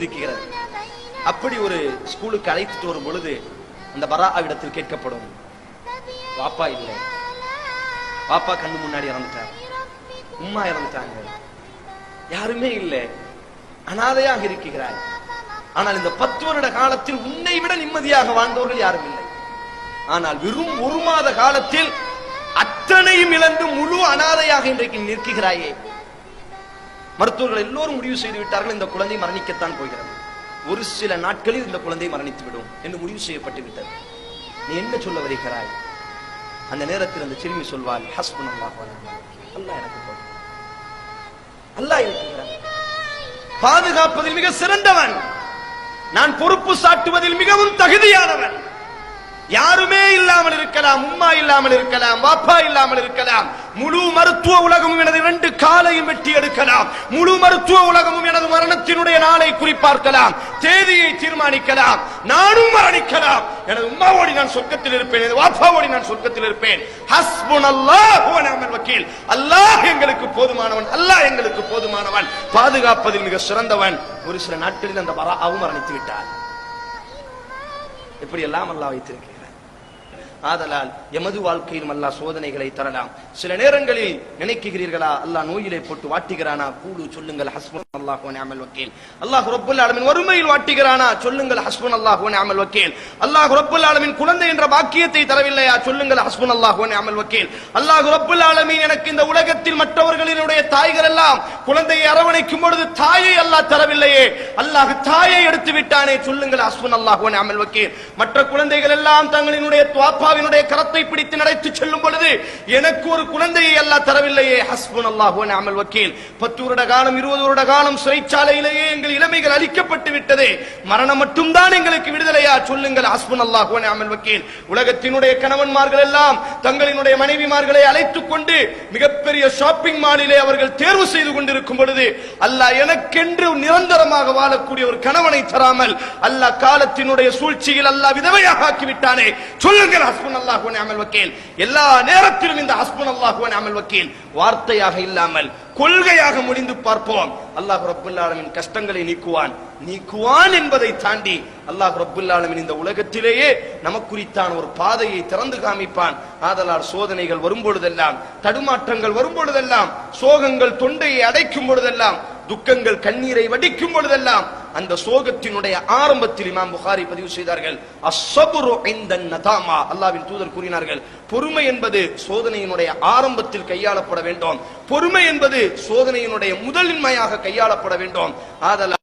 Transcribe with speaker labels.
Speaker 1: இருக்கிறது. அப்படி ஒரு ஸ்கூலுக்கு அழைத்துட்டு வரும் பொழுது அந்த பராவிடத்தில் கேட்கப்படும், வாப்பா இல்லை, பாப்பா கண்ணு முன்னாடி இறந்துட்டார், உம்மா இறந்துட்டாங்க, யாருமே இல்லை, அனாதையாக இருக்கிறாய். ஆனால் இந்த 10 வருட காலத்தில் உன்னை விட நிம்மதியாக வாழ்ந்தவர்கள் யாரும் இல்லை. ஆனால் வெறும் 1 மாத காலத்தில் அத்தனையும் இழந்து முழு அனாதையாக இன்றைக்கு நிற்கிறாயே. மருத்துவர்கள் எல்லோரும் முடிவு செய்து விட்டார்கள், இந்த குழந்தை மரணிக்கத்தான் போகிறது, ஒரு சில நாட்களில் இந்த குழந்தை மரணித்து விடும் என்று முடிவு செய்யப்பட்டு விட்டது. நீ என்ன சொல்ல வருகிறாய்? அந்த நேரத்தில் அந்த சிறுமி சொல்வாள், ஹஸ்புனல்லாஹ் வ நிஅமல் வக்கீல், அல்லாஹ் எனக்கு போதும், அல்லாஹ் இருக்கிறான், பாதுகாப்பதில் மிக சிறந்தவன், நான் பொறுப்பு சாட்டுவதில் மிகவும் தகுதியானவன். யாருமே இல்லாமல் இருக்கலாம், உம்மா இல்லாமல் இருக்கலாம், வாப்பா இல்லாமல் இருக்கலாம், முழு மருத்துவ உலகமும் எனது 2 காலையும் வெட்டி எடுக்கலாம், முழு மருத்துவ உலகமும் எனது மரணத்தினுடைய நாளை குறிப்பார்க்கலாம், தேதியை தீர்மானிக்கலாம், நானும் மரணிக்கலாம், எனது உம்மாவோடி நான் சொர்க்கத்தில் இருப்பேன், எனது வாப்பாவோடி நான் சொர்க்கத்தில் இருப்பேன். ஹஸ்புனல்லாஹ் வ நிஅமல் வக்கீல், அல்லாஹ் எங்களுக்கு போதுமானவன், அல்லாஹ் எங்களுக்கு போதுமானவன், பாதுகாப்பதில் மிக சிறந்தவன். ஒரு சில நாட்களில் அந்த பராவும் மரணித்து விட்டார். எப்படி எல்லாம் அல்லாஹ் வைத்திருக்கிறார். ஆதலால் எமது வாழ்க்கையிலும் அல்லாஹ் சோதனைகளை தரலாம். சில நேரங்களில் நினைக்கிறீர்களா, அல்லாஹ் நோயிலே போட்டு வாட்டுகிறானா? கூடு சொல்லுங்கள் ஹஸ்புனல்லாஹ் வ நிஅமல் வக்கீல். அல்லாஹ் ரப்பல் ஆலமீன் வறுமையில் வாட்டுகிறானா? சொல்லுங்கள் ஹஸ்புனல்லாஹ் வ நிஅமல் வக்கீல். அல்லாஹ் ரப்பல் ஆலமீன் குழந்தை என்ற பாக்கியத்தை தரவில்லையா? சொல்லுங்கள் ஹஸ்புனல்லாஹ் வ நிஅமல் வக்கீல். அல்லாஹ் ரப்பல் ஆலமீன் எனக்கு இந்த உலகத்தில் மற்றவர்களினுடைய தாய்கள் எல்லாம் குழந்தையை அரவணைக்கும் பொழுது தாயை அல்லாஹ் தரவில்லையே, அல்லாஹ் தாயை எடுத்து விட்டானே, சொல்லுங்கள் ஹஸ்புனல்லாஹ் வ நிஅமல் வக்கீல். மற்ற குழந்தைகள் எல்லாம் தங்களினுடைய துவாப்பாவினுடைய கரத்தை பிடித்து நடத்தி செல்லும் பொழுது எனக்கு ஒரு குழந்தையை அல்லாஹ் தரவில்லையே, ஹஸ்புனல்லாஹ் வ நிஅமல் வக்கீல். 10 வருட காலம் 20 வருட காலம் சிறைச்சாலையிலேயே எங்கள் இளமைகள் அழிக்கப்பட்டு விட்டதே, மரணம் மட்டும்தான் எங்களுக்கு விடுதலையா? சொல்லுங்கள் ஹஸ்புனல்லாஹ் வ நிஅமல் வக்கீல். உலகத்தினுடைய கணவன்மார்கள் எல்லாம் தங்களினுடைய மனைவிமார்களை அழைத்துக் கொண்டு மிகப்பெரிய ஷாப்பிங் மாலிலே அவர்கள் தேர்வு செய்து கொண்டிருக்கும் பொழுது அல்லாஹ் எனக்கென்று நிரந்தரமாக வாழக்கூடிய ஒரு கணவனை தராமல் அல்லாஹ் காலத்தினுடைய சூழ்ச்சியில் அல்லாஹ் விதவையாக ஆக்கிவிட்டானே, சொல்லுங்கள் ஹஸ்புனல்லாஹ் வ நிஅமல் வக்கீல். எல்லா நேரத்திலும் இந்த ஹஸ்புனல்லாஹ் வ நிஅமல் வக்கீல் வார்த்தையாக இல்லாமல் கொள்கையாக முடிந்து பார்ப்போம். அல்லாஹ் ரப்பல் ஆலமீன் கஷ்டங்களை நீக்குவான் என்பதை தாண்டி அல்லாஹ் ரப்பல் ஆலமீன் இந்த உலகத்திலேயே நமக்குரித்தான ஒரு பாதையை திறந்து காமிப்பான். ஆதலால் சோதனைகள் வரும்பொழுதெல்லாம், தடுமாற்றங்கள் வரும்பொழுதெல்லாம், சோகங்கள் தொண்டையை அடைக்கும் பொழுதெல்லாம், துக்கங்கள் கண்ணீரை வடிக்கும் பொழுதெல்லாம், அந்த சோகத்தினுடைய ஆரம்பத்தில் இமாம் புகாரி பதிவு செய்தார்கள், அஸ்ஸப்ரு இன்தன் நதாமா, அல்லாஹ்வின் தூதர் கூறினார்கள், பொறுமை என்பது சோதனையினுடைய ஆரம்பத்தில் கையாளப்பட வேண்டும், பொறுமை என்பது சோதனையினுடைய முதலின்மையாக கையாளப்பட வேண்டும். ஆதலால்